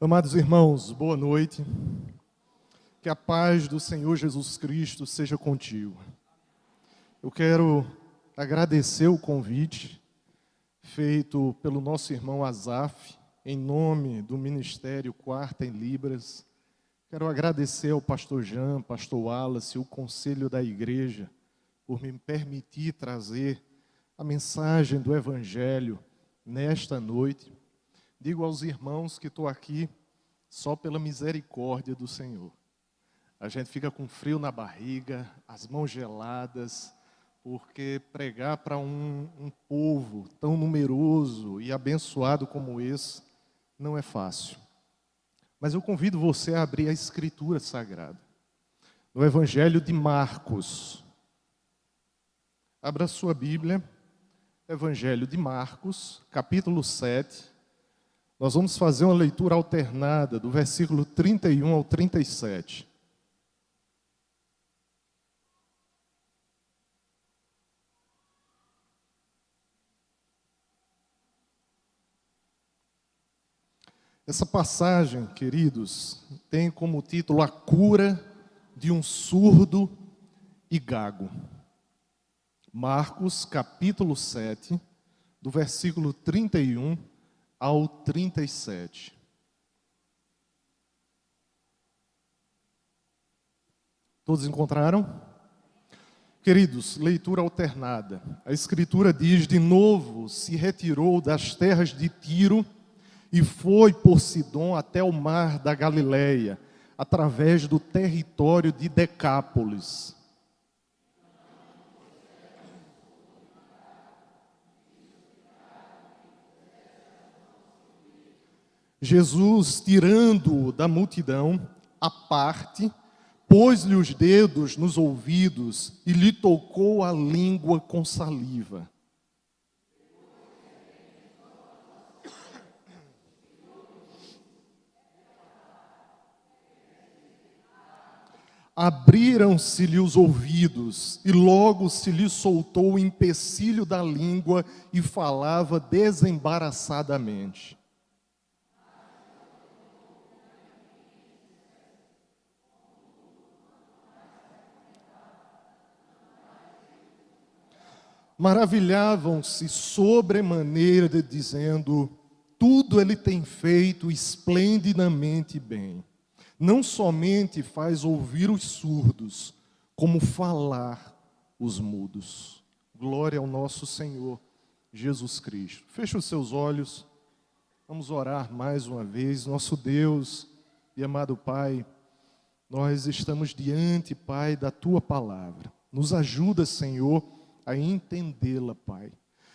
Amados irmãos, boa noite. Que a paz do Senhor Jesus Cristo seja contigo. Eu quero agradecer o convite feito pelo nosso irmão Azaf, em nome do Ministério Quarta em Libras. Quero agradecer ao pastor Jean, pastor Wallace, o conselho da igreja, por me permitir trazer a mensagem do Evangelho nesta noite. Digo aos irmãos que estou aqui só pela misericórdia do Senhor. A gente fica com frio na barriga, as mãos geladas, porque pregar para um povo tão numeroso e abençoado como esse não é fácil. Mas eu convido você a abrir a Escritura Sagrada, no Evangelho de Marcos. Abra sua Bíblia, Evangelho de Marcos, capítulo 7. Nós vamos fazer uma leitura alternada do versículo 31 ao 37. Essa passagem, queridos, tem como título A Cura de um Surdo e Gago. Marcos, capítulo 7, do versículo 31 ao 37. Todos encontraram? Queridos, leitura alternada. A Escritura diz: de novo se retirou das terras de Tiro e foi por Sidom até o mar da Galileia, através do território de Decápolis. Jesus, tirando-o da multidão, à parte, pôs-lhe os dedos nos ouvidos e lhe tocou a língua com saliva. Abriram-se-lhe os ouvidos e logo se lhe soltou o empecilho da língua e falava desembaraçadamente. Maravilhavam-se sobremaneira, dizendo: tudo ele tem feito esplendidamente bem. Não somente faz ouvir os surdos, como falar os mudos. Glória ao nosso Senhor Jesus Cristo. Feche os seus olhos, vamos orar mais uma vez. Nosso Deus e amado Pai, nós estamos diante, Pai, da Tua palavra. Nos ajuda, Senhor, a entendê-la, Pai,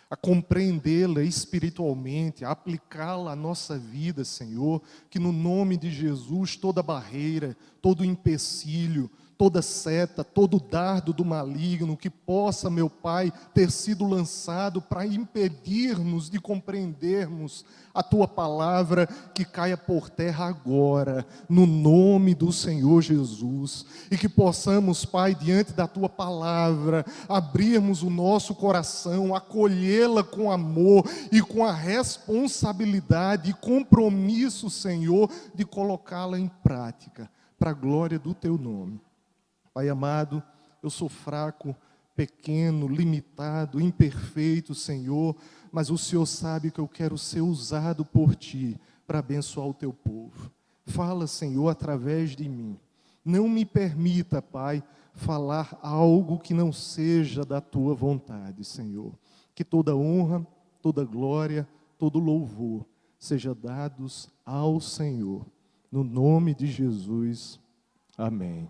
a compreendê-la espiritualmente, a aplicá-la à nossa vida, Senhor, que no nome de Jesus toda barreira, todo empecilho, toda seta, todo dardo do maligno que possa, meu Pai, ter sido lançado para impedir-nos de compreendermos a Tua palavra, que caia por terra agora, no nome do Senhor Jesus, e que possamos, Pai, diante da Tua palavra, abrirmos o nosso coração, acolhê-la com amor e com a responsabilidade e compromisso, Senhor, de colocá-la em prática, para a glória do Teu nome. Pai amado, eu sou fraco, pequeno, limitado, imperfeito, Senhor, mas o Senhor sabe que eu quero ser usado por Ti para abençoar o Teu povo. Fala, Senhor, através de mim. Não me permita, Pai, falar algo que não seja da Tua vontade, Senhor. Que toda honra, toda glória, todo louvor seja dados ao Senhor. No nome de Jesus, amém.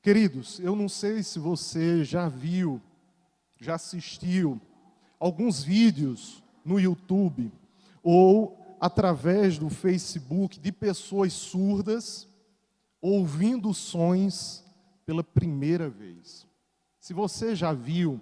Queridos, eu não sei se você já viu, já assistiu alguns vídeos no YouTube ou através do Facebook de pessoas surdas ouvindo sons pela primeira vez. Se você já viu,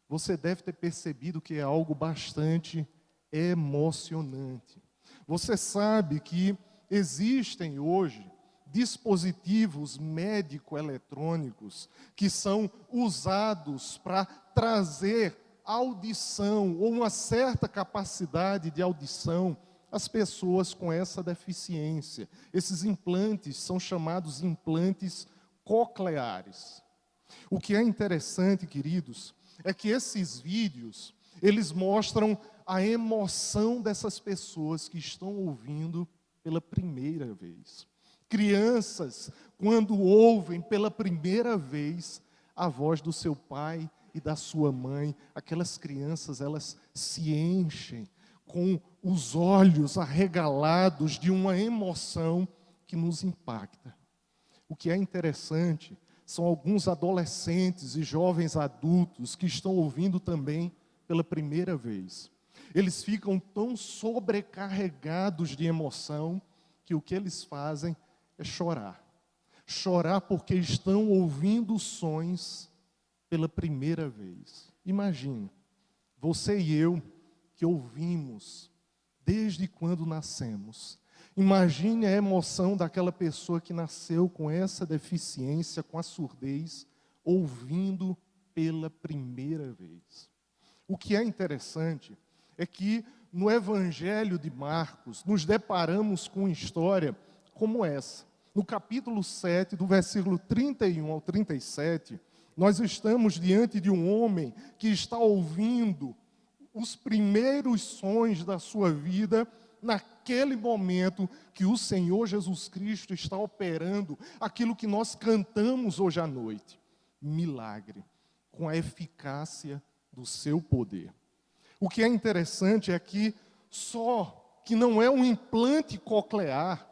você deve ter percebido que é algo bastante emocionante. Você sabe que existem hoje dispositivos médico-eletrônicos que são usados para trazer audição ou uma certa capacidade de audição as pessoas com essa deficiência. Esses implantes são chamados implantes cocleares. O que é interessante, queridos, é que esses vídeos, eles mostram a emoção dessas pessoas que estão ouvindo pela primeira vez. Crianças, quando ouvem pela primeira vez a voz do seu pai e da sua mãe, aquelas crianças, elas se enchem com os olhos arregalados de uma emoção que nos impacta. O que é interessante são alguns adolescentes e jovens adultos que estão ouvindo também pela primeira vez. Eles ficam tão sobrecarregados de emoção que o que eles fazem é chorar. Chorar porque estão ouvindo sons pela primeira vez. Imagine, você e eu que ouvimos desde quando nascemos. Imagine a emoção daquela pessoa que nasceu com essa deficiência, com a surdez, ouvindo pela primeira vez. O que é interessante é que no Evangelho de Marcos nos deparamos com uma história como essa. No capítulo 7, do versículo 31 ao 37, nós estamos diante de um homem que está ouvindo os primeiros sons da sua vida naquele momento que o Senhor Jesus Cristo está operando aquilo que nós cantamos hoje à noite. Milagre, com a eficácia do seu poder. O que é interessante é que não é um implante coclear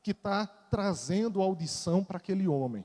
que está trazendo audição para aquele homem.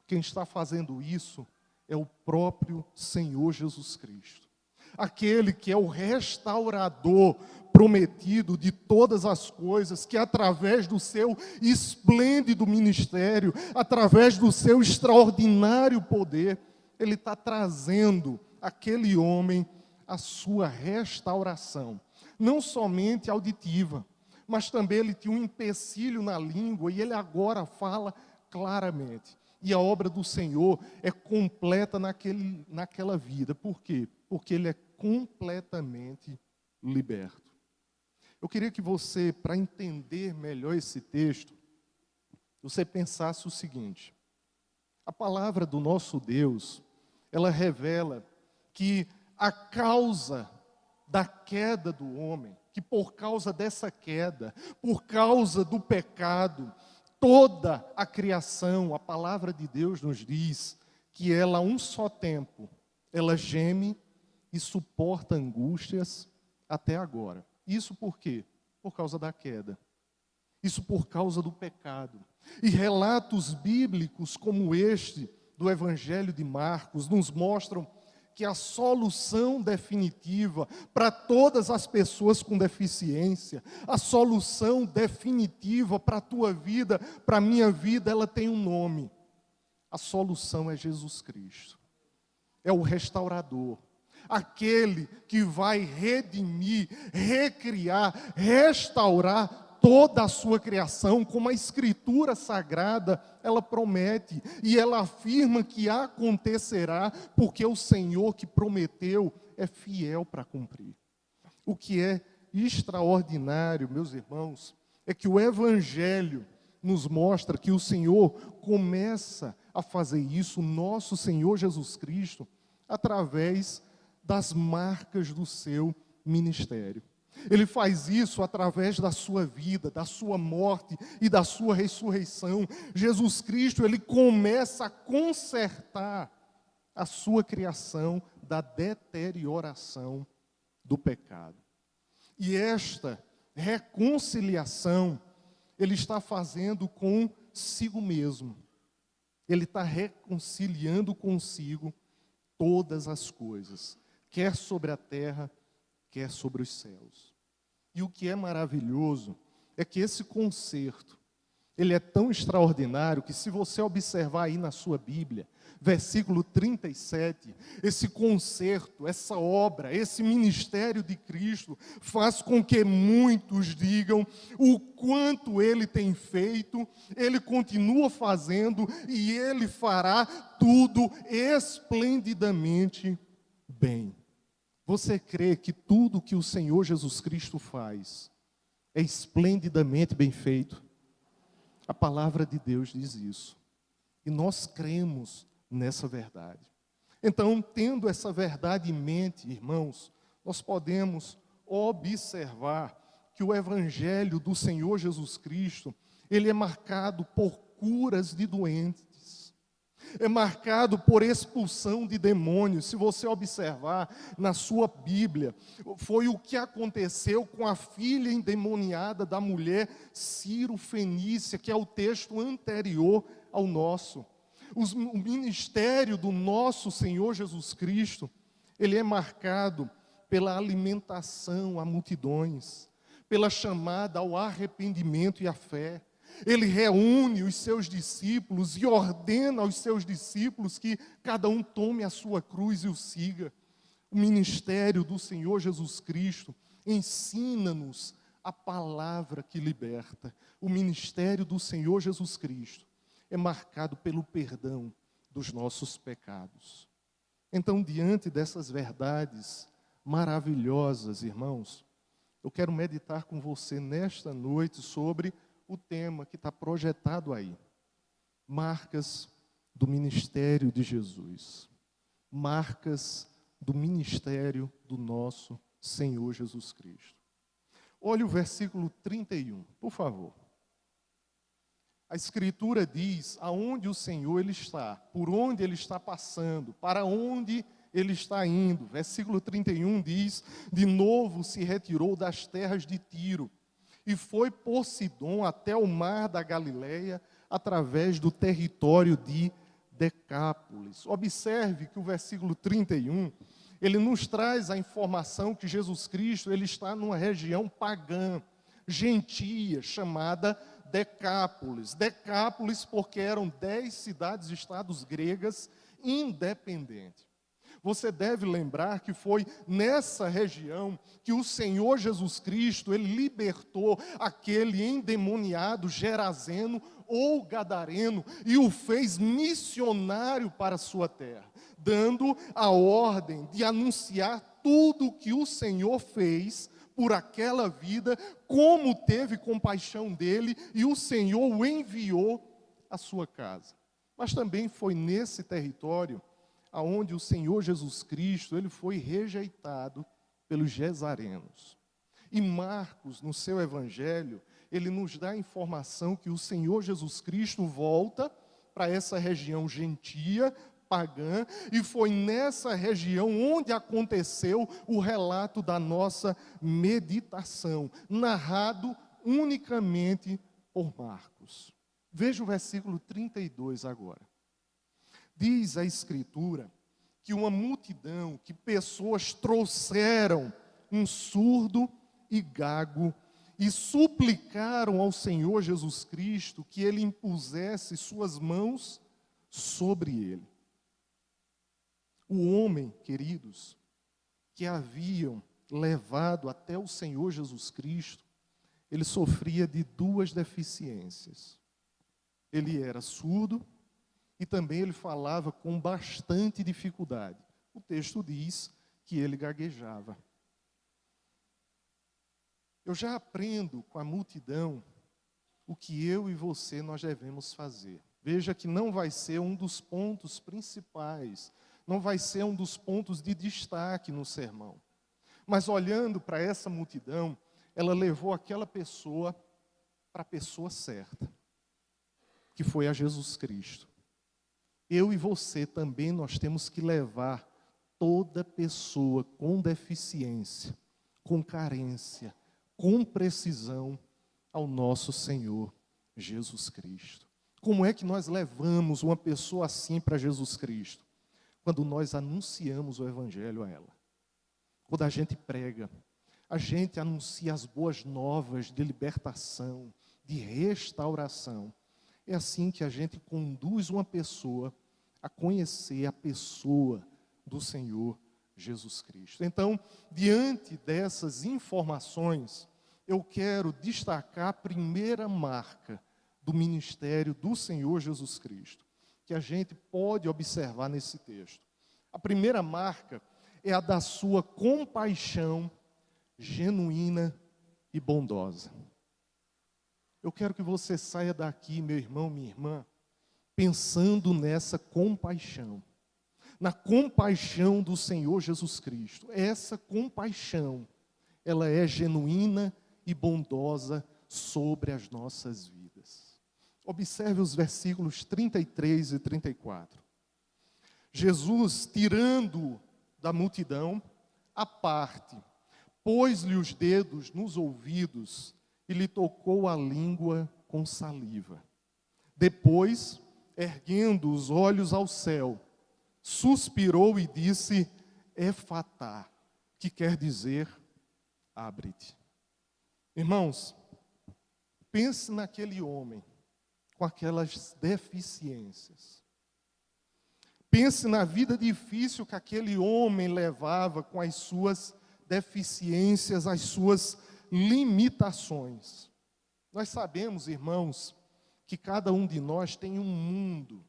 Quem está fazendo isso é o próprio Senhor Jesus Cristo. Aquele que é o restaurador prometido de todas as coisas, que através do seu esplêndido ministério, através do seu extraordinário poder, ele está trazendo aquele homem a sua restauração. Não somente auditiva, mas também ele tinha um empecilho na língua e ele agora fala claramente. E a obra do Senhor é completa naquela vida. Por quê? Porque ele é completamente liberto. Eu queria que você, para entender melhor esse texto, você pensasse o seguinte: a palavra do nosso Deus, ela revela que a causa da queda do homem, que por causa dessa queda, por causa do pecado, toda a criação, a palavra de Deus nos diz que ela, a um só tempo, ela geme e suporta angústias até agora. Isso por quê? Por causa da queda. Isso por causa do pecado. E relatos bíblicos como este do Evangelho de Marcos nos mostram que a solução definitiva para todas as pessoas com deficiência, a solução definitiva para a tua vida, para a minha vida, ela tem um nome. A solução é Jesus Cristo. É o restaurador. Aquele que vai redimir, recriar, restaurar toda a sua criação, como a Escritura Sagrada, ela promete, e ela afirma que acontecerá, porque o Senhor que prometeu é fiel para cumprir. O que é extraordinário, meus irmãos, é que o Evangelho nos mostra que o Senhor começa a fazer isso, nosso Senhor Jesus Cristo, através das marcas do seu ministério. Ele faz isso através da sua vida, da sua morte e da sua ressurreição. Jesus Cristo, ele começa a consertar a sua criação da deterioração do pecado. E esta reconciliação, ele está fazendo consigo mesmo. Ele está reconciliando consigo todas as coisas, quer sobre a terra, quer sobre os céus. E o que é maravilhoso é que esse concerto, ele é tão extraordinário que, se você observar aí na sua Bíblia, versículo 37, esse concerto, essa obra, esse ministério de Cristo faz com que muitos digam o quanto ele tem feito, ele continua fazendo e ele fará tudo esplendidamente bem. Você crê que tudo que o Senhor Jesus Cristo faz é esplendidamente bem feito. A palavra de Deus diz isso. E nós cremos nessa verdade. Então, tendo essa verdade em mente, irmãos, nós podemos observar que o Evangelho do Senhor Jesus Cristo, ele é marcado por curas de doentes, é marcado por expulsão de demônios. Se você observar na sua Bíblia, foi o que aconteceu com a filha endemoniada da mulher Ciro Fenícia, que é o texto anterior ao nosso. O ministério do nosso Senhor Jesus Cristo, ele é marcado pela alimentação a multidões, pela chamada ao arrependimento e à fé. Ele reúne os seus discípulos e ordena aos seus discípulos que cada um tome a sua cruz e o siga. O ministério do Senhor Jesus Cristo ensina-nos a palavra que liberta. O ministério do Senhor Jesus Cristo é marcado pelo perdão dos nossos pecados. Então, diante dessas verdades maravilhosas, irmãos, eu quero meditar com você nesta noite sobre o tema que está projetado aí. Marcas do ministério de Jesus. Marcas do ministério do nosso Senhor Jesus Cristo. Olhe o versículo 31, por favor. A Escritura diz aonde o Senhor ele está, por onde ele está passando, para onde ele está indo. Versículo 31 diz: de novo se retirou das terras de Tiro e foi por Sidom até o mar da Galileia, através do território de Decápolis. Observe que o versículo 31, ele nos traz a informação que Jesus Cristo ele está numa região pagã, gentia, chamada Decápolis. Decápolis porque eram 10 cidades-estados gregas independentes. Você deve lembrar que foi nessa região que o Senhor Jesus Cristo, ele libertou aquele endemoniado gerazeno ou gadareno e o fez missionário para a sua terra, dando a ordem de anunciar tudo o que o Senhor fez por aquela vida, como teve compaixão dele e o Senhor o enviou à sua casa. Mas também foi nesse território aonde o Senhor Jesus Cristo ele foi rejeitado pelos gesarenos. E Marcos, no seu evangelho, ele nos dá a informação que o Senhor Jesus Cristo volta para essa região gentia, pagã, e foi nessa região onde aconteceu o relato da nossa meditação, narrado unicamente por Marcos. Veja o versículo 32 agora. Diz a Escritura que uma multidão, que pessoas trouxeram um surdo e gago e suplicaram ao Senhor Jesus Cristo que ele impusesse suas mãos sobre ele. O homem, queridos, que haviam levado até o Senhor Jesus Cristo, ele sofria de 2 deficiências. Ele era surdo e também ele falava com bastante dificuldade. O texto diz que ele gaguejava. Eu já aprendo com a multidão o que eu e você nós devemos fazer. Veja que não vai ser um dos pontos principais, não vai ser um dos pontos de destaque no sermão. Mas olhando para essa multidão, ela levou aquela pessoa para a pessoa certa, que foi a Jesus Cristo. Eu e você também nós temos que levar toda pessoa com deficiência, com carência, com precisão ao nosso Senhor Jesus Cristo. Como é que nós levamos uma pessoa assim para Jesus Cristo? Quando nós anunciamos o Evangelho a ela. Quando a gente prega, a gente anuncia as boas novas de libertação, de restauração. É assim que a gente conduz uma pessoa a conhecer a pessoa do Senhor Jesus Cristo. Então, diante dessas informações, eu quero destacar a primeira marca do ministério do Senhor Jesus Cristo, que a gente pode observar nesse texto. A primeira marca é a da sua compaixão genuína e bondosa. Eu quero que você saia daqui, meu irmão, minha irmã, pensando nessa compaixão, na compaixão do Senhor Jesus Cristo. Essa compaixão, ela é genuína e bondosa sobre as nossas vidas. Observe os versículos 33 e 34. Jesus, tirando da multidão, à parte, pôs-lhe os dedos nos ouvidos e lhe tocou a língua com saliva. Depois, erguendo os olhos ao céu, suspirou e disse, Efatá, que quer dizer, abre-te. Irmãos, pense naquele homem com aquelas deficiências. Pense na vida difícil que aquele homem levava com as suas deficiências, as suas limitações. Nós sabemos, irmãos, que cada um de nós tem um mundo,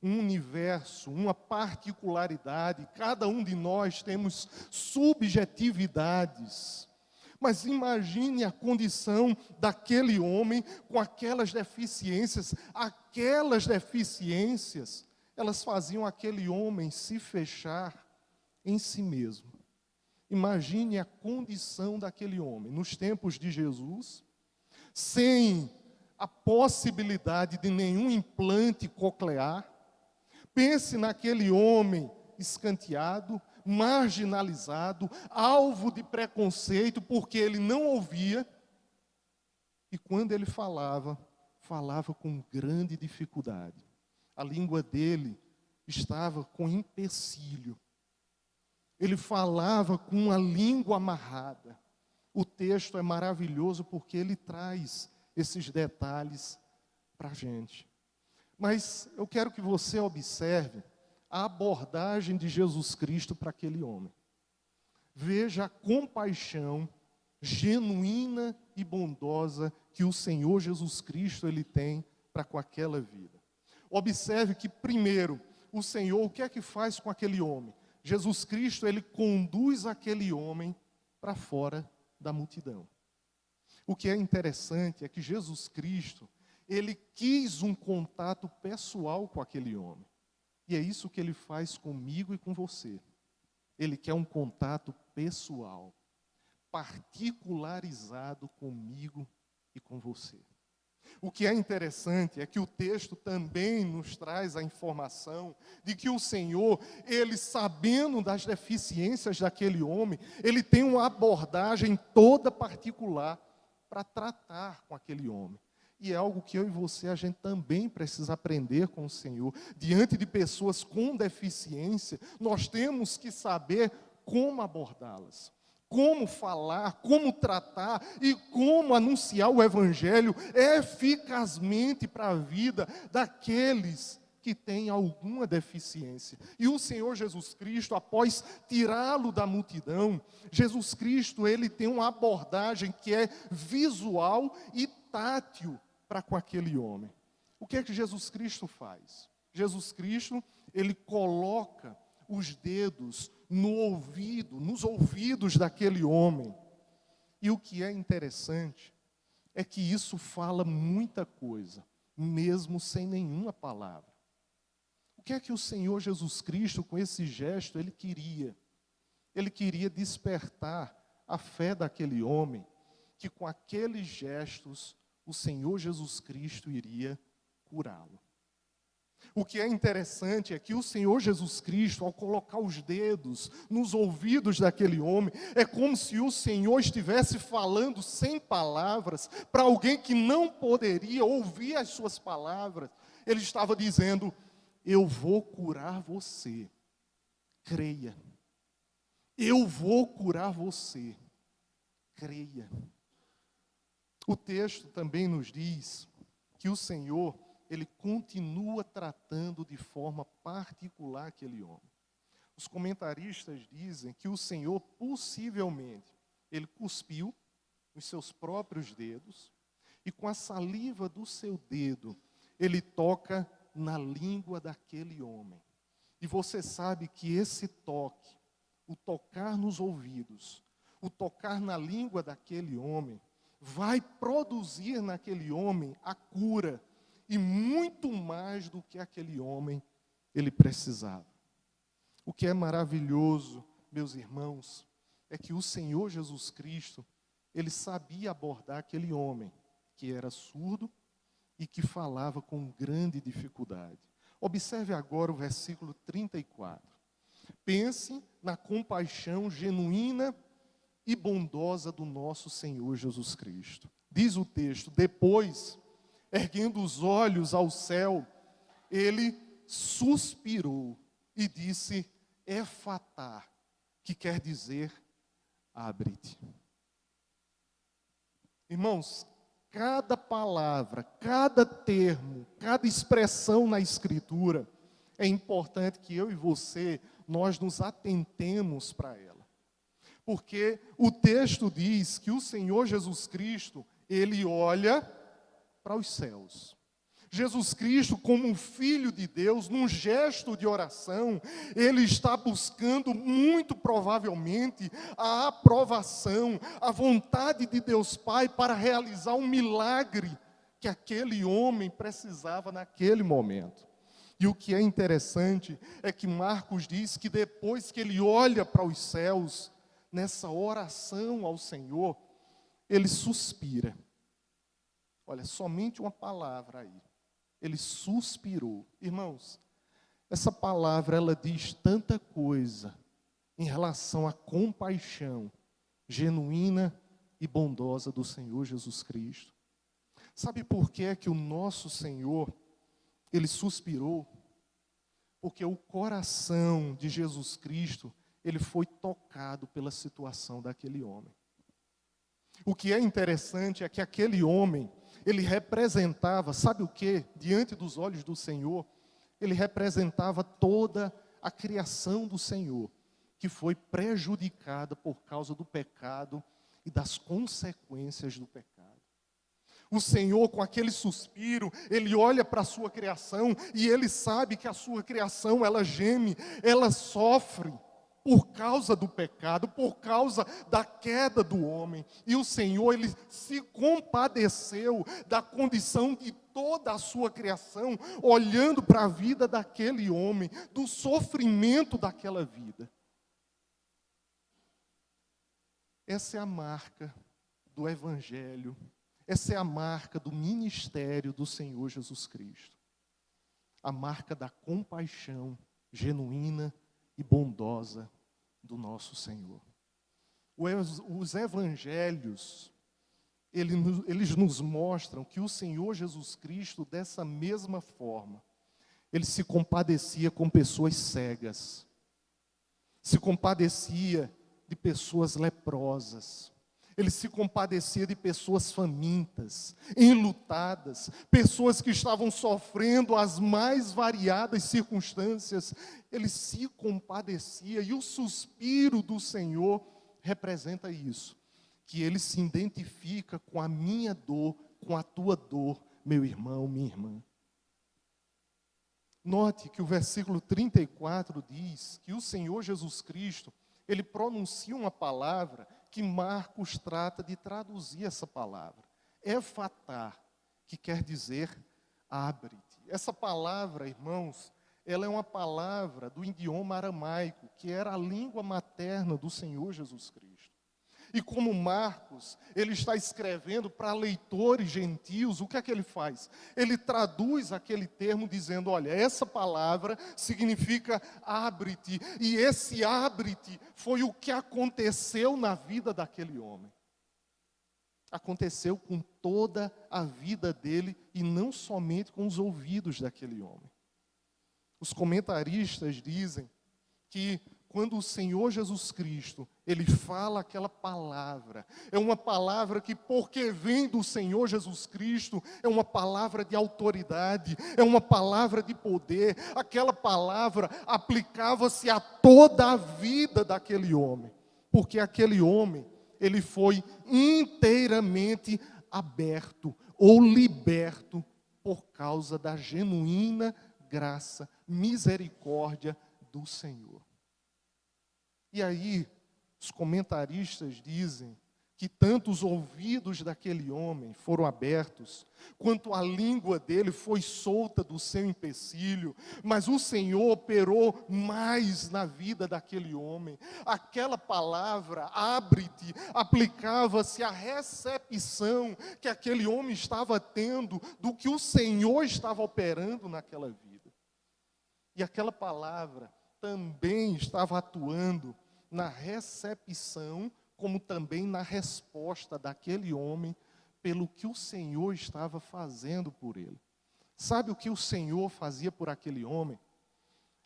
um universo, uma particularidade. Cada um de nós temos subjetividades. Mas imagine a condição daquele homem com aquelas deficiências. Aquelas deficiências, elas faziam aquele homem se fechar em si mesmo. Imagine a condição daquele homem nos tempos de Jesus, sem a possibilidade de nenhum implante coclear. Pense naquele homem escanteado, marginalizado, alvo de preconceito, porque ele não ouvia. E quando ele falava com grande dificuldade. A língua dele estava com empecilho. Ele falava com uma língua amarrada. O texto é maravilhoso porque ele traz esses detalhes para a gente. Mas eu quero que você observe a abordagem de Jesus Cristo para aquele homem. Veja a compaixão genuína e bondosa que o Senhor Jesus Cristo ele tem para com aquela vida. Observe que primeiro, o Senhor, o que é que faz com aquele homem? Jesus Cristo, ele conduz aquele homem para fora da multidão. O que é interessante é que Jesus Cristo, ele quis um contato pessoal com aquele homem. E é isso que ele faz comigo e com você. Ele quer um contato pessoal, particularizado comigo e com você. O que é interessante é que o texto também nos traz a informação de que o Senhor, ele sabendo das deficiências daquele homem, ele tem uma abordagem toda particular para tratar com aquele homem. E é algo que eu e você, a gente também precisa aprender com o Senhor. Diante de pessoas com deficiência, nós temos que saber como abordá-las. Como falar, como tratar e como anunciar o Evangelho eficazmente para a vida daqueles que têm alguma deficiência. E o Senhor Jesus Cristo, após tirá-lo da multidão, Jesus Cristo, ele tem uma abordagem que é visual e tátil para com aquele homem. O que é que Jesus Cristo faz? Jesus Cristo, ele coloca os dedos nos ouvidos daquele homem. E o que é interessante é que isso fala muita coisa, mesmo sem nenhuma palavra. O que é que o Senhor Jesus Cristo, com esse gesto, ele queria? Ele queria despertar a fé daquele homem, que com aqueles gestos, o Senhor Jesus Cristo iria curá-lo. O que é interessante é que o Senhor Jesus Cristo, ao colocar os dedos nos ouvidos daquele homem, é como se o Senhor estivesse falando sem palavras para alguém que não poderia ouvir as suas palavras. Ele estava dizendo, eu vou curar você, creia. Eu vou curar você, creia. O texto também nos diz que o Senhor, ele continua tratando de forma particular aquele homem. Os comentaristas dizem que o Senhor, possivelmente, ele cuspiu os seus próprios dedos e com a saliva do seu dedo, ele toca na língua daquele homem. E você sabe que esse toque, o tocar nos ouvidos, o tocar na língua daquele homem, vai produzir naquele homem a cura e muito mais do que aquele homem ele precisava. O que é maravilhoso, meus irmãos, é que o Senhor Jesus Cristo, ele sabia abordar aquele homem que era surdo e que falava com grande dificuldade. Observe agora o versículo 34. Pense na compaixão genuína e bondosa do nosso Senhor Jesus Cristo. Diz o texto: depois, erguendo os olhos ao céu, ele suspirou e disse: Efatá, que quer dizer, abre-te. Irmãos, cada palavra, cada termo, cada expressão na Escritura, é importante que eu e você, nós nos atentemos para ela. Porque o texto diz que o Senhor Jesus Cristo, ele olha para os céus. Jesus Cristo, como um Filho de Deus, num gesto de oração, ele está buscando muito provavelmente a aprovação, a vontade de Deus Pai para realizar um milagre que aquele homem precisava naquele momento. E o que é interessante é que Marcos diz que depois que ele olha para os céus, nessa oração ao Senhor, ele suspira. Olha, somente uma palavra aí. Ele suspirou. Irmãos, essa palavra, ela diz tanta coisa em relação à compaixão genuína e bondosa do Senhor Jesus Cristo. Sabe por que é que o nosso Senhor, ele suspirou? Porque o coração de Jesus Cristo, ele foi tocado pela situação daquele homem. O que é interessante é que aquele homem, ele representava, sabe o que? Diante dos olhos do Senhor, ele representava toda a criação do Senhor, que foi prejudicada por causa do pecado e das consequências do pecado. O Senhor, com aquele suspiro, ele olha para a sua criação e ele sabe que a sua criação, ela geme, ela sofre por causa do pecado, por causa da queda do homem. E o Senhor, ele se compadeceu da condição de toda a sua criação, olhando para a vida daquele homem, do sofrimento daquela vida. Essa é a marca do Evangelho, essa é a marca do ministério do Senhor Jesus Cristo. A marca da compaixão genuína e bondosa do nosso Senhor. Os evangelhos, eles nos mostram que o Senhor Jesus Cristo, dessa mesma forma, ele se compadecia com pessoas cegas, se compadecia de pessoas leprosas, ele se compadecia de pessoas famintas, enlutadas, pessoas que estavam sofrendo as mais variadas circunstâncias. Ele se compadecia, e o suspiro do Senhor representa isso, que ele se identifica com a minha dor, com a tua dor, meu irmão, minha irmã. Note que o versículo 34 diz que o Senhor Jesus Cristo, ele pronuncia uma palavra que Marcos trata de traduzir essa palavra. Efatá, que quer dizer abre-te. Essa palavra, irmãos, ela é uma palavra do idioma aramaico, que era a língua materna do Senhor Jesus Cristo. E como Marcos, ele está escrevendo para leitores gentios, o que é que ele faz? Ele traduz aquele termo dizendo, olha, essa palavra significa abre-te, e esse abre-te foi o que aconteceu na vida daquele homem. Aconteceu com toda a vida dele e não somente com os ouvidos daquele homem. Os comentaristas dizem que quando o Senhor Jesus Cristo, ele fala aquela palavra, é uma palavra que, porque vem do Senhor Jesus Cristo, é uma palavra de autoridade, é uma palavra de poder. Aquela palavra aplicava-se a toda a vida daquele homem, porque aquele homem, ele foi inteiramente aberto ou liberto por causa da genuína graça, misericórdia do Senhor. E aí, os comentaristas dizem, que tanto os ouvidos daquele homem foram abertos, quanto a língua dele foi solta do seu empecilho, mas o Senhor operou mais na vida daquele homem. Aquela palavra, abre-te, aplicava-se à recepção que aquele homem estava tendo do que o Senhor estava operando naquela vida. E aquela palavra também estava atuando na recepção, como também na resposta daquele homem pelo que o Senhor estava fazendo por ele. Sabe o que o Senhor fazia por aquele homem?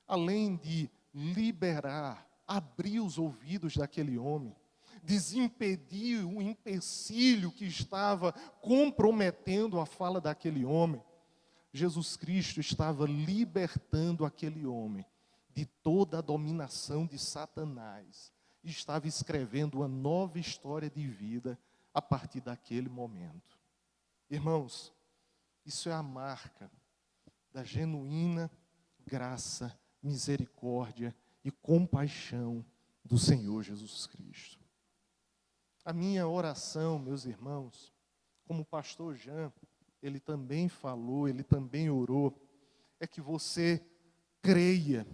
Além de liberar, abrir os ouvidos daquele homem, desimpedir o empecilho que estava comprometendo a fala daquele homem, Jesus Cristo estava libertando aquele homem de toda a dominação de Satanás. E estava escrevendo uma nova história de vida a partir daquele momento. Irmãos, isso é a marca da genuína graça, misericórdia e compaixão do Senhor Jesus Cristo. A minha oração, meus irmãos, como o pastor Jean, ele também falou, ele também orou, é que você creia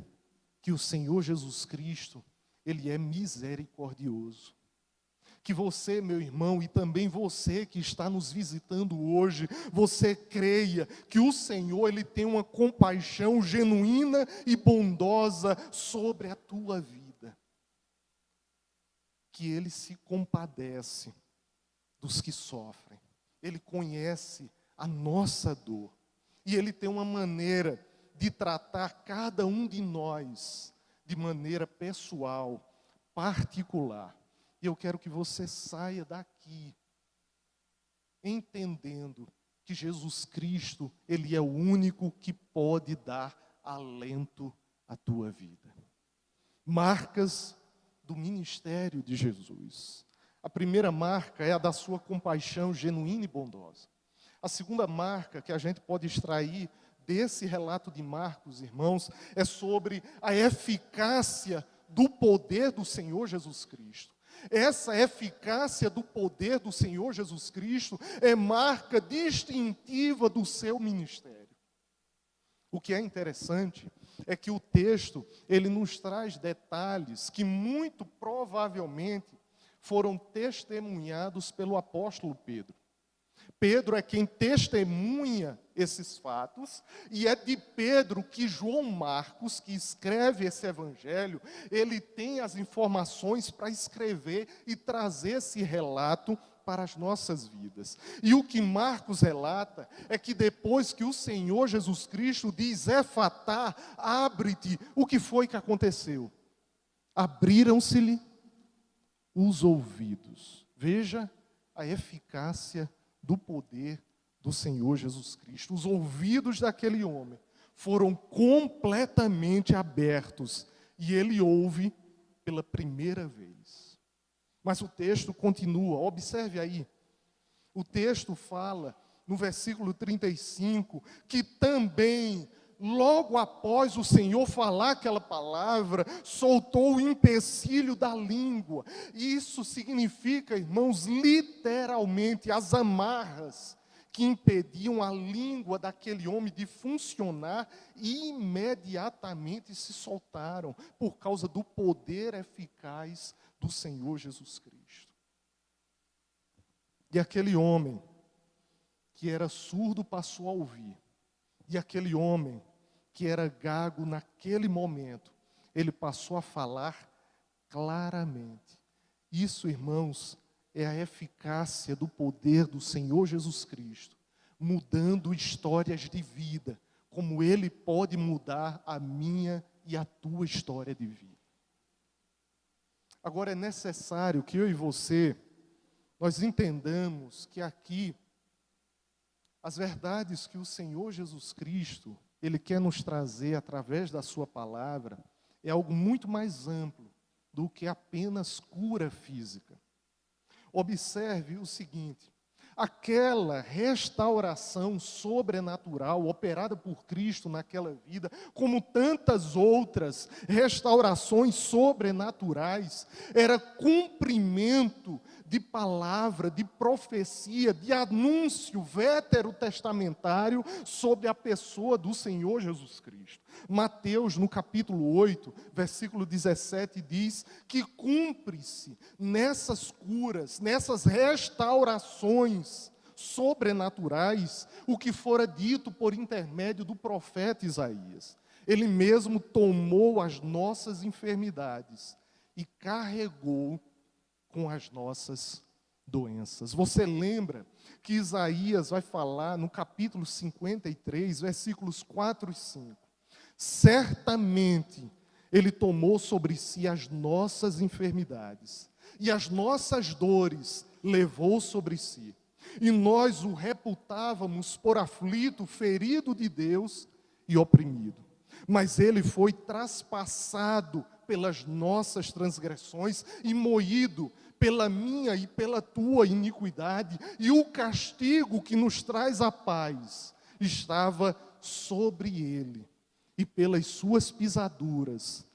que o Senhor Jesus Cristo, Ele é misericordioso. Que você, meu irmão, e também você que está nos visitando hoje, você creia que o Senhor, Ele tem uma compaixão genuína e bondosa sobre a tua vida. Que Ele se compadece dos que sofrem. Ele conhece a nossa dor. E Ele tem uma maneira de tratar cada um de nós de maneira pessoal, particular. E eu quero que você saia daqui entendendo que Jesus Cristo, Ele é o único que pode dar alento à tua vida. Marcas do ministério de Jesus. A primeira marca é a da sua compaixão genuína e bondosa. A segunda marca que a gente pode extrair desse relato de Marcos, irmãos, é sobre a eficácia do poder do Senhor Jesus Cristo. Essa eficácia do poder do Senhor Jesus Cristo é marca distintiva do seu ministério. O que é interessante é que o texto, ele nos traz detalhes que muito provavelmente foram testemunhados pelo apóstolo Pedro. Pedro é quem testemunha esses fatos, e é de Pedro que João Marcos, que escreve esse evangelho, ele tem as informações para escrever e trazer esse relato para as nossas vidas. E o que Marcos relata é que depois que o Senhor Jesus Cristo diz, Efatá, abre-te, o que foi que aconteceu? Abriram-se-lhe os ouvidos. Veja a eficácia do poder do Senhor Jesus Cristo. Os ouvidos daquele homem foram completamente abertos e ele ouve pela primeira vez. Mas o texto continua, observe aí. O texto fala, no versículo 35, que também, logo após o Senhor falar aquela palavra, soltou o empecilho da língua. Isso significa, irmãos, literalmente as amarras que impediam a língua daquele homem de funcionar, imediatamente se soltaram por causa do poder eficaz do Senhor Jesus Cristo. E aquele homem que era surdo passou a ouvir. E aquele homem que era gago naquele momento, ele passou a falar claramente. Isso, irmãos, é a eficácia do poder do Senhor Jesus Cristo, mudando histórias de vida, como Ele pode mudar a minha e a tua história de vida. Agora é necessário que eu e você, nós entendamos que aqui, as verdades que o Senhor Jesus Cristo, Ele quer nos trazer através da sua palavra, é algo muito mais amplo do que apenas cura física. Observe o seguinte, aquela restauração sobrenatural operada por Cristo naquela vida, como tantas outras restaurações sobrenaturais, era cumprimento de palavra, de profecia, de anúncio veterotestamentário sobre a pessoa do Senhor Jesus Cristo. Mateus, no capítulo 8, versículo 17, diz que cumpre-se nessas curas, nessas restaurações sobrenaturais, o que fora dito por intermédio do profeta Isaías. Ele mesmo tomou as nossas enfermidades e carregou com as nossas doenças. Você lembra que Isaías vai falar no capítulo 53, versículos 4 e 5. Certamente ele tomou sobre si as nossas enfermidades e as nossas dores levou sobre si. E nós o reputávamos por aflito, ferido de Deus e oprimido. Mas ele foi traspassado pelas nossas transgressões e moído pela minha e pela tua iniquidade, e o castigo que nos traz a paz estava sobre ele, e pelas suas pisaduras,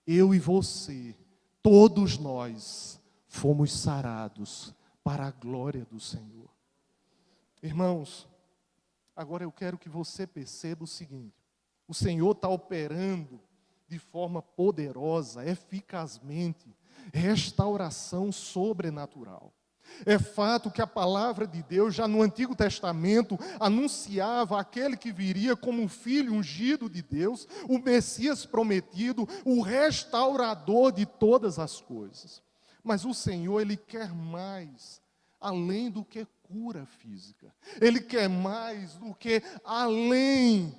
eu e você, todos nós, fomos sarados para a glória do Senhor. Irmãos, agora eu quero que você perceba o seguinte: o Senhor está operando de forma poderosa, eficazmente, restauração sobrenatural. É fato que a palavra de Deus, já no Antigo Testamento, anunciava aquele que viria como o Filho ungido de Deus, o Messias prometido, o restaurador de todas as coisas. Mas o Senhor, Ele quer mais, além do que cura física. Ele quer mais do que além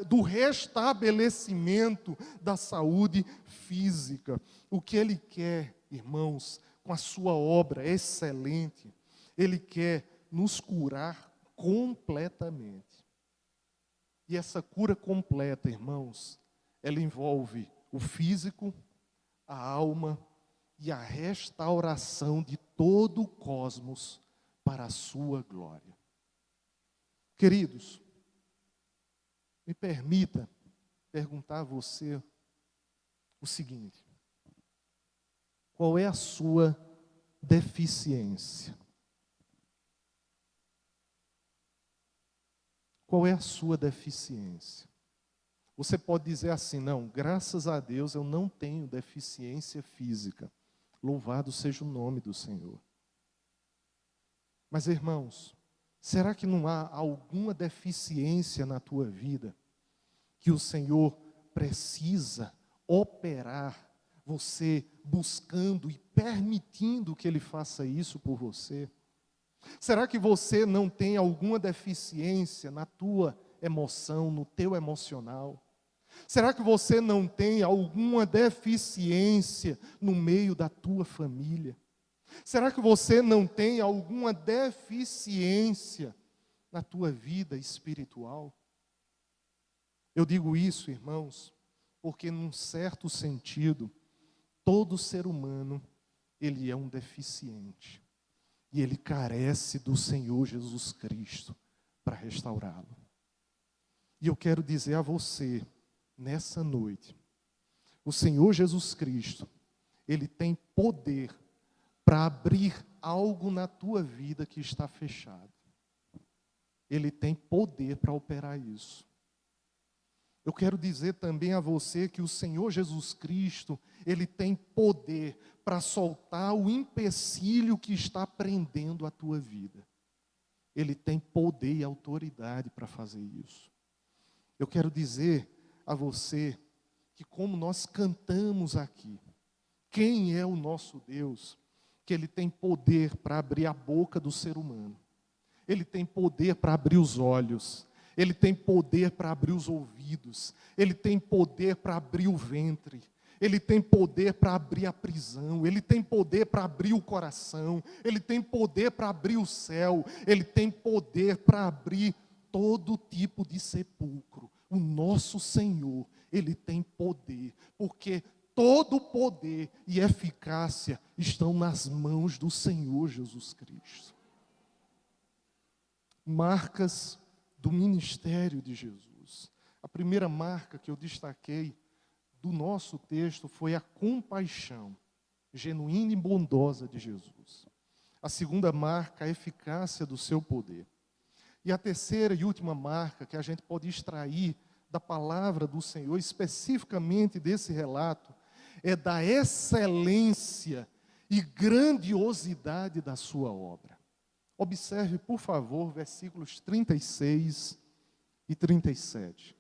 do restabelecimento da saúde física. O que Ele quer, irmãos, com a sua obra excelente, Ele quer nos curar completamente. E essa cura completa, irmãos, ela envolve o físico, a alma e a restauração de todo o cosmos para a sua glória. Queridos, me permita perguntar a você o seguinte: qual é a sua deficiência? Qual é a sua deficiência? Você pode dizer assim: não, graças a Deus eu não tenho deficiência física. Louvado seja o nome do Senhor. Mas, irmãos, será que não há alguma deficiência na tua vida que o Senhor precisa operar, você buscando e permitindo que Ele faça isso por você? Será que você não tem alguma deficiência na tua emoção, no teu emocional? Será que você não tem alguma deficiência no meio da tua família? Será que você não tem alguma deficiência na tua vida espiritual? Eu digo isso, irmãos, porque num certo sentido, todo ser humano, ele é um deficiente. E ele carece do Senhor Jesus Cristo para restaurá-lo. E eu quero dizer a você, nessa noite, o Senhor Jesus Cristo, Ele tem poder para abrir algo na tua vida que está fechado. Ele tem poder para operar isso. Eu quero dizer também a você que o Senhor Jesus Cristo, Ele tem poder para soltar o empecilho que está prendendo a tua vida. Ele tem poder e autoridade para fazer isso. Eu quero dizer a você que, como nós cantamos aqui, quem é o nosso Deus? Que Ele tem poder para abrir a boca do ser humano. Ele tem poder para abrir os olhos. Ele tem poder para abrir os ouvidos. Ele tem poder para abrir o ventre. Ele tem poder para abrir a prisão. Ele tem poder para abrir o coração. Ele tem poder para abrir o céu. Ele tem poder para abrir todo tipo de sepulcro. O nosso Senhor, Ele tem poder, porque todo poder e eficácia estão nas mãos do Senhor Jesus Cristo. Marcas do ministério de Jesus. A primeira marca que eu destaquei do nosso texto foi a compaixão genuína e bondosa de Jesus. A segunda marca, a eficácia do seu poder. E a terceira e última marca que a gente pode extrair da palavra do Senhor, especificamente desse relato, é da excelência e grandiosidade da sua obra. Observe, por favor, versículos 36 e 37.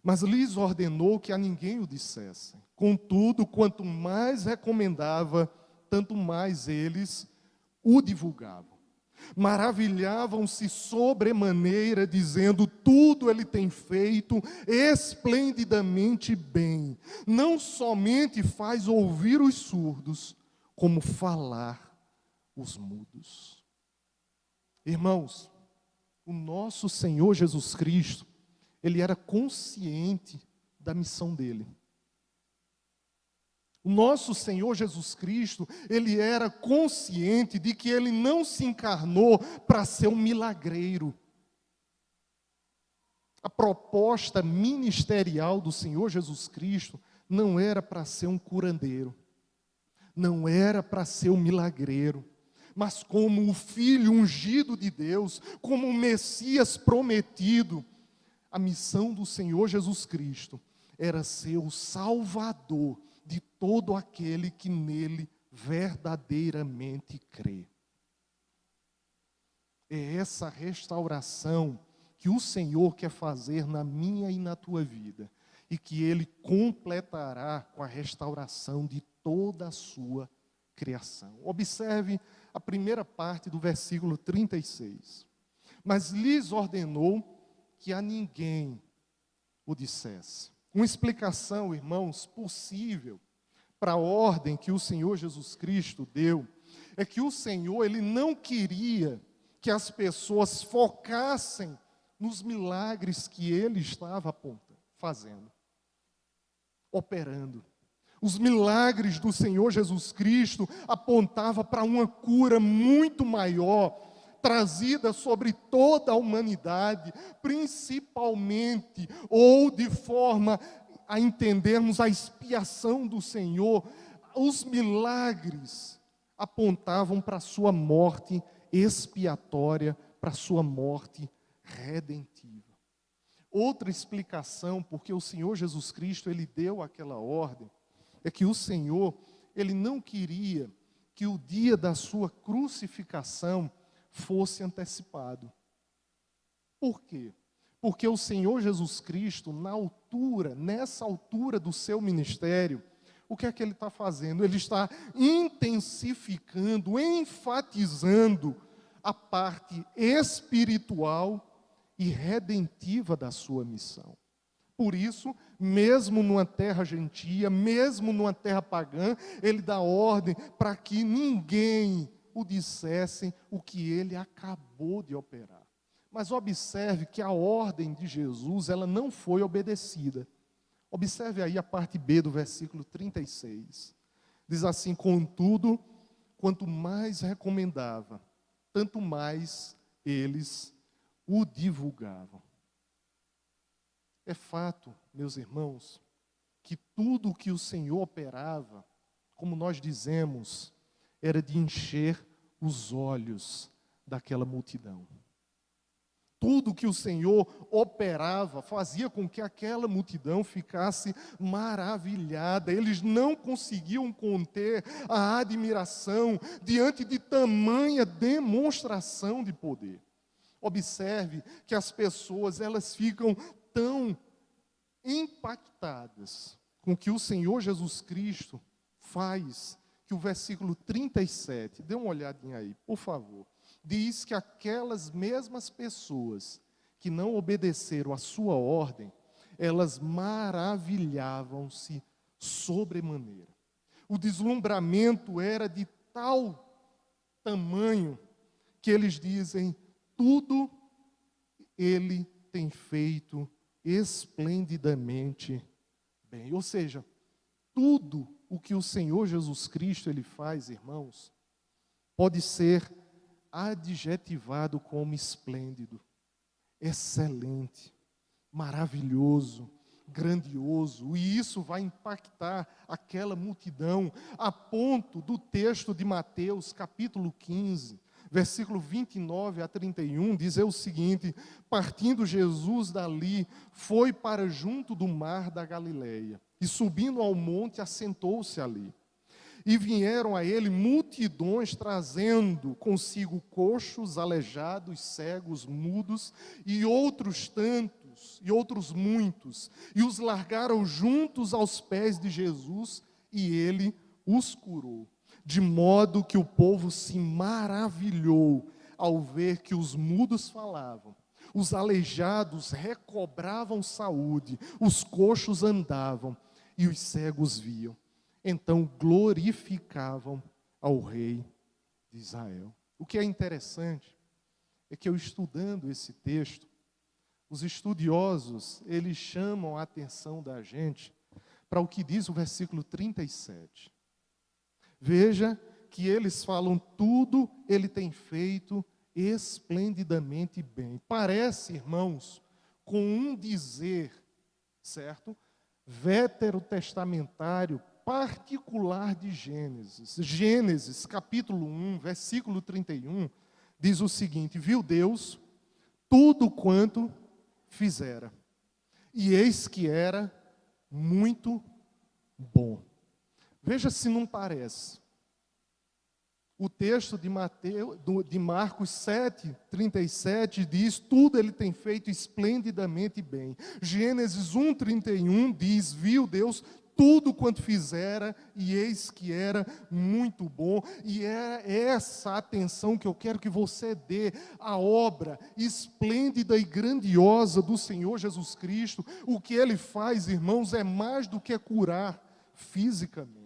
Mas lhes ordenou que a ninguém o dissessem. Contudo, quanto mais recomendava, tanto mais eles o divulgavam. Maravilhavam-se sobremaneira, dizendo: tudo ele tem feito esplendidamente bem. Não somente faz ouvir os surdos, como falar os mudos. Irmãos, o nosso Senhor Jesus Cristo, ele era consciente da missão dele. O nosso Senhor Jesus Cristo, ele era consciente de que ele não se encarnou para ser um milagreiro. A proposta ministerial do Senhor Jesus Cristo não era para ser um curandeiro, não era para ser um milagreiro, mas como o Filho ungido de Deus, como o Messias prometido. A missão do Senhor Jesus Cristo era ser o Salvador de todo aquele que nele verdadeiramente crê. É essa restauração que o Senhor quer fazer na minha e na tua vida, e que Ele completará com a restauração de toda a sua criação. Observe a primeira parte do versículo 36. Mas lhes ordenou que a ninguém o dissesse. Uma explicação, irmãos, possível para a ordem que o Senhor Jesus Cristo deu, é que o Senhor, ele não queria que as pessoas focassem nos milagres que ele estava fazendo, operando. Os milagres do Senhor Jesus Cristo apontavam para uma cura muito maior, trazida sobre toda a humanidade, principalmente, ou de forma a entendermos a expiação do Senhor. Os milagres apontavam para a sua morte expiatória, para a sua morte redentiva. Outra explicação, porque o Senhor Jesus Cristo, ele deu aquela ordem, é que o Senhor, ele não queria que o dia da sua crucificação fosse antecipado. Por quê? Porque o Senhor Jesus Cristo, nessa altura do seu ministério, o que é que ele está fazendo? Ele está intensificando, enfatizando a parte espiritual e redentiva da sua missão. Por isso, mesmo numa terra gentia, mesmo numa terra pagã, ele dá ordem para que ninguém o dissessem o que ele acabou de operar. Mas observe que a ordem de Jesus, ela não foi obedecida. Observe aí a parte B do versículo 36. Diz assim: contudo, quanto mais recomendava, tanto mais eles o divulgavam. É fato, meus irmãos, que tudo o que o Senhor operava, como nós dizemos, era de encher os olhos daquela multidão. Tudo que o Senhor operava fazia com que aquela multidão ficasse maravilhada. Eles não conseguiam conter a admiração diante de tamanha demonstração de poder. Observe que as pessoas, elas ficam tão impactadas com o que o Senhor Jesus Cristo faz, que o versículo 37, dê uma olhadinha aí, por favor, diz que aquelas mesmas pessoas que não obedeceram à sua ordem, elas maravilhavam-se sobremaneira. O deslumbramento era de tal tamanho que eles dizem: tudo ele tem feito esplendidamente bem. Ou seja, tudo o que o Senhor Jesus Cristo ele faz, irmãos, pode ser adjetivado como esplêndido, excelente, maravilhoso, grandioso, e isso vai impactar aquela multidão, a ponto do texto de Mateus, capítulo 15, versículo 29 a 31, dizer o seguinte: partindo Jesus dali, foi para junto do mar da Galileia, e subindo ao monte, assentou-se ali. E vieram a ele multidões, trazendo consigo coxos, aleijados, cegos, mudos, e outros tantos, e outros muitos, e os largaram juntos aos pés de Jesus, e ele os curou. De modo que o povo se maravilhou ao ver que os mudos falavam, os aleijados recobravam saúde, os coxos andavam, e os cegos viam. Então glorificavam ao rei de Israel. O que é interessante é que eu, estudando esse texto, os estudiosos, eles chamam a atenção da gente para o que diz o versículo 37. Veja que eles falam: tudo ele tem feito esplendidamente bem. Parece, irmãos, com um dizer, certo? Veterotestamentário particular de Gênesis. Gênesis, capítulo 1, versículo 31, diz o seguinte: viu Deus tudo quanto fizera, e eis que era muito bom. Veja se não parece. O texto de Marcos 7, 37 diz: tudo ele tem feito esplendidamente bem. Gênesis 1, 31 diz: viu Deus tudo quanto fizera, e eis que era muito bom. E é essa atenção que eu quero que você dê à obra esplêndida e grandiosa do Senhor Jesus Cristo. O que Ele faz, irmãos, é mais do que curar fisicamente.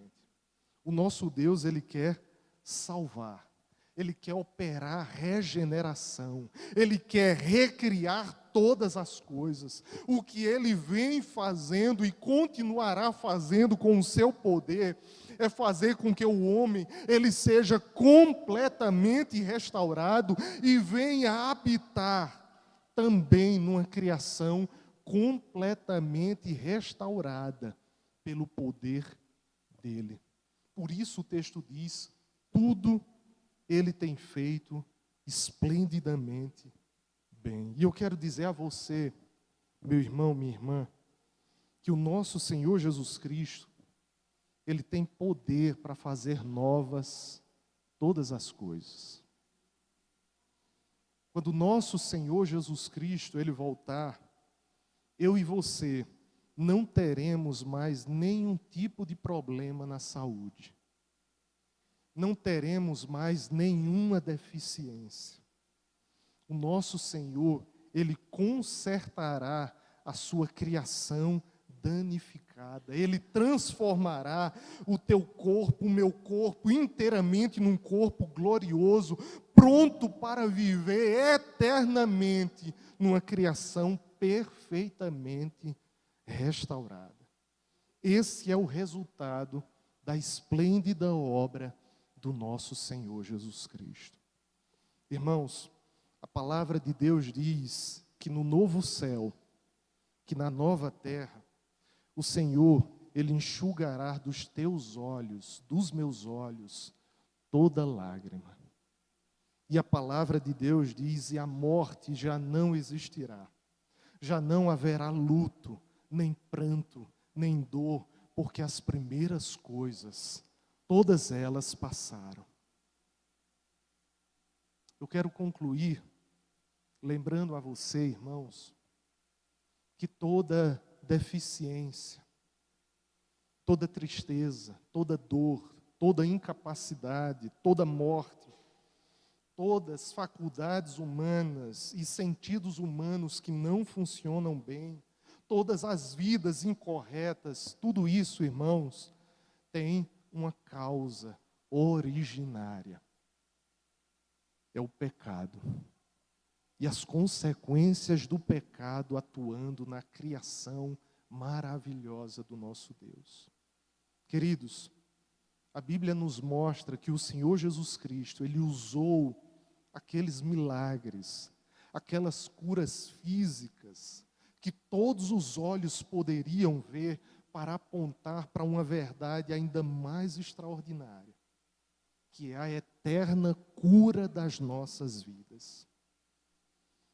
O nosso Deus, Ele quer salvar. Ele quer operar regeneração. Ele quer recriar todas as coisas. O que Ele vem fazendo e continuará fazendo com o seu poder é fazer com que o homem ele seja completamente restaurado e venha habitar também numa criação completamente restaurada pelo poder dele. Por isso o texto diz: tudo Ele tem feito esplendidamente bem. E eu quero dizer a você, meu irmão, minha irmã, que o nosso Senhor Jesus Cristo, Ele tem poder para fazer novas todas as coisas. Quando o nosso Senhor Jesus Cristo, Ele voltar, eu e você não teremos mais nenhum tipo de problema na saúde. Não teremos mais nenhuma deficiência. O nosso Senhor, Ele consertará a sua criação danificada. Ele transformará o teu corpo, o meu corpo, inteiramente num corpo glorioso, pronto para viver eternamente numa criação perfeitamente restaurada. Esse é o resultado da esplêndida obra do nosso Senhor Jesus Cristo. Irmãos, a palavra de Deus diz que no novo céu, que na nova terra, o Senhor, Ele enxugará dos teus olhos, dos meus olhos, toda lágrima. E a palavra de Deus diz: e a morte já não existirá. Já não haverá luto, nem pranto, nem dor, porque as primeiras coisas, todas elas passaram. Eu quero concluir lembrando a você, irmãos, que toda deficiência, toda tristeza, toda dor, toda incapacidade, toda morte, todas as faculdades humanas e sentidos humanos que não funcionam bem, todas as vidas incorretas, tudo isso, irmãos, tem uma causa originária. É o pecado. E as consequências do pecado atuando na criação maravilhosa do nosso Deus. Queridos, a Bíblia nos mostra que o Senhor Jesus Cristo, Ele usou aqueles milagres, aquelas curas físicas que todos os olhos poderiam ver para apontar para uma verdade ainda mais extraordinária, que é a eterna cura das nossas vidas.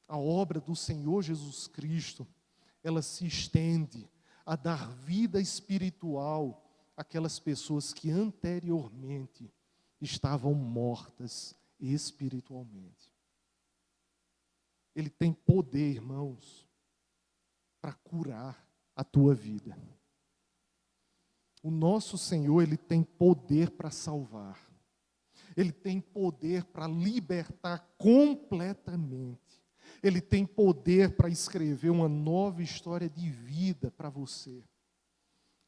A obra do Senhor Jesus Cristo, ela se estende a dar vida espiritual àquelas pessoas que anteriormente estavam mortas espiritualmente. Ele tem poder, irmãos, para curar a tua vida. O nosso Senhor, Ele tem poder para salvar. Ele tem poder para libertar completamente. Ele tem poder para escrever uma nova história de vida para você.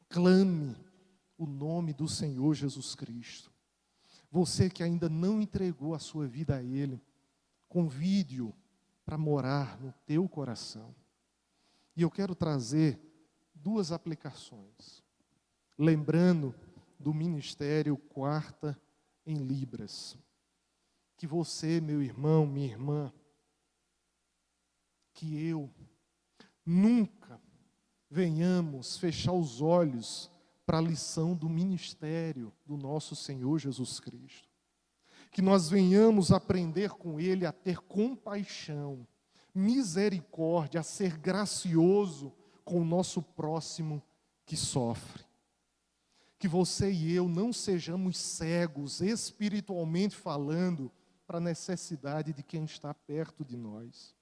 Clame o nome do Senhor Jesus Cristo. Você que ainda não entregou a sua vida a Ele, convide-o para morar no teu coração. E eu quero trazer duas aplicações. Lembrando do ministério Quarta em Libras. Que você, meu irmão, minha irmã, que eu, nunca venhamos fechar os olhos para a lição do ministério do nosso Senhor Jesus Cristo. Que nós venhamos aprender com Ele a ter compaixão, misericórdia, a ser gracioso com o nosso próximo que sofre. Que você e eu não sejamos cegos, espiritualmente falando, para a necessidade de quem está perto de nós.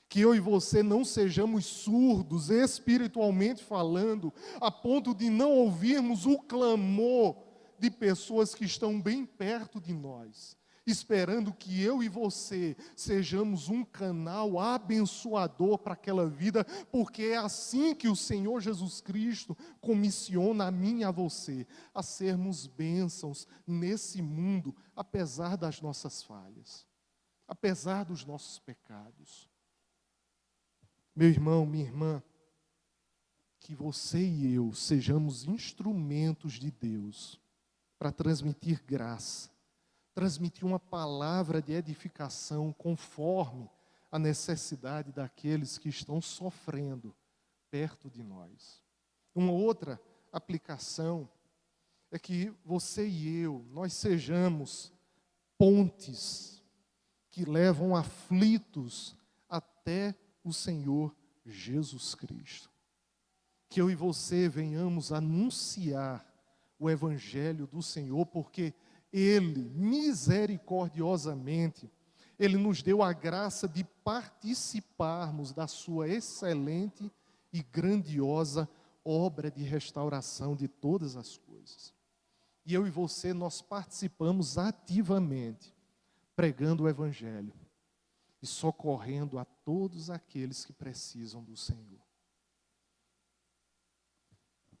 Que eu e você não sejamos surdos, espiritualmente falando, a ponto de não ouvirmos o clamor de pessoas que estão bem perto de nós, esperando que eu e você sejamos um canal abençoador para aquela vida, porque é assim que o Senhor Jesus Cristo comissiona a mim e a você, a sermos bênçãos nesse mundo, apesar das nossas falhas, apesar dos nossos pecados. Meu irmão, minha irmã, que você e eu sejamos instrumentos de Deus para transmitir graça, transmitir uma palavra de edificação conforme a necessidade daqueles que estão sofrendo perto de nós. Uma outra aplicação é que você e eu, nós sejamos pontes que levam aflitos até o Senhor Jesus Cristo. Que eu e você venhamos anunciar o Evangelho do Senhor, porque Ele, misericordiosamente, Ele nos deu a graça de participarmos da sua excelente e grandiosa obra de restauração de todas as coisas. E eu e você, nós participamos ativamente, pregando o Evangelho e socorrendo a todos aqueles que precisam do Senhor.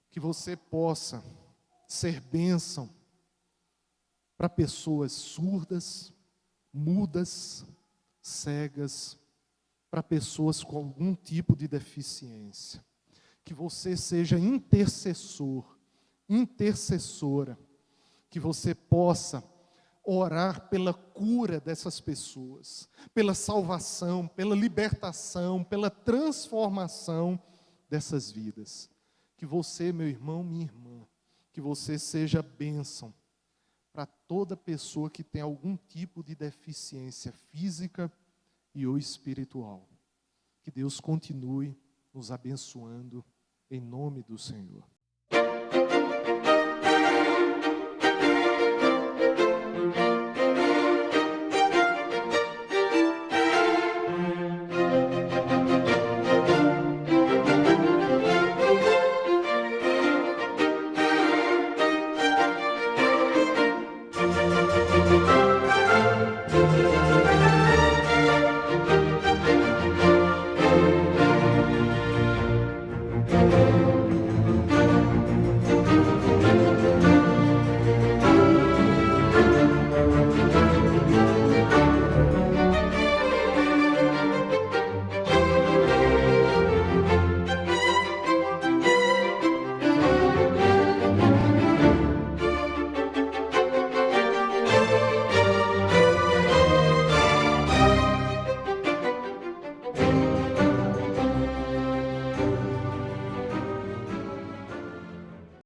Que você possa ser bênção para pessoas surdas, mudas, cegas, para pessoas com algum tipo de deficiência. Que você seja intercessor, intercessora, que você possa orar pela cura dessas pessoas, pela salvação, pela libertação, pela transformação dessas vidas. Que você, meu irmão, minha irmã, que você seja bênção para toda pessoa que tem algum tipo de deficiência física e ou espiritual. Que Deus continue nos abençoando em nome do Senhor.